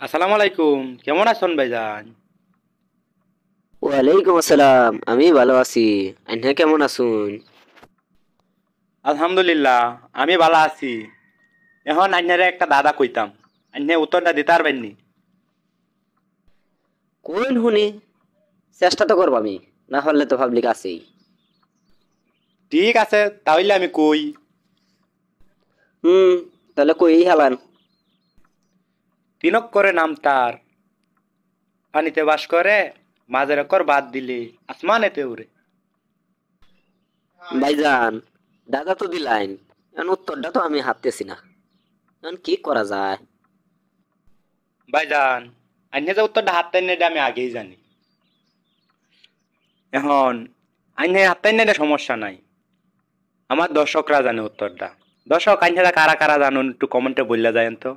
আসসালামু আলাইকুম, কেমন আছেন ভাইজান? ওয়ালাইকুম আসসালাম, আমি ভালো আছি। আইনে কেমন আছুন? আলহামদুলিল্লাহ, আমি ভালো আছি। এখন আন্যারে একটা দাদা কইতাম, আন্যে উত্তরটা দিতে পারবেননি? কোন শুনি, চেষ্টা তো করব আমি, না পারলে তো পাবলিক আছেই। ঠিক আছে, তাহলে আমি কই। হুম, তাহলে কই হেলান। তিনক করে নাম তার, পানিতে বাস করে, মাঝের কর বাদ দিলে আসমানেতে উড়ে। ভাইজান, দাদা তো দিলাইন, এখন উত্তরটা তো আমি হাততেছি না, এখন কি করা যায়? ভাইজান, আন্যে যে উত্তরটা হাততাই না এটা আমি আগেই জানি। এখন আন্যে হাততাই না এটা সমস্যা নাই, আমার দর্শকরা জানে উত্তরটা। দর্শক আন্যেরা কারা কারা জানুন একটু কমেন্টে বললে যায়েন তো।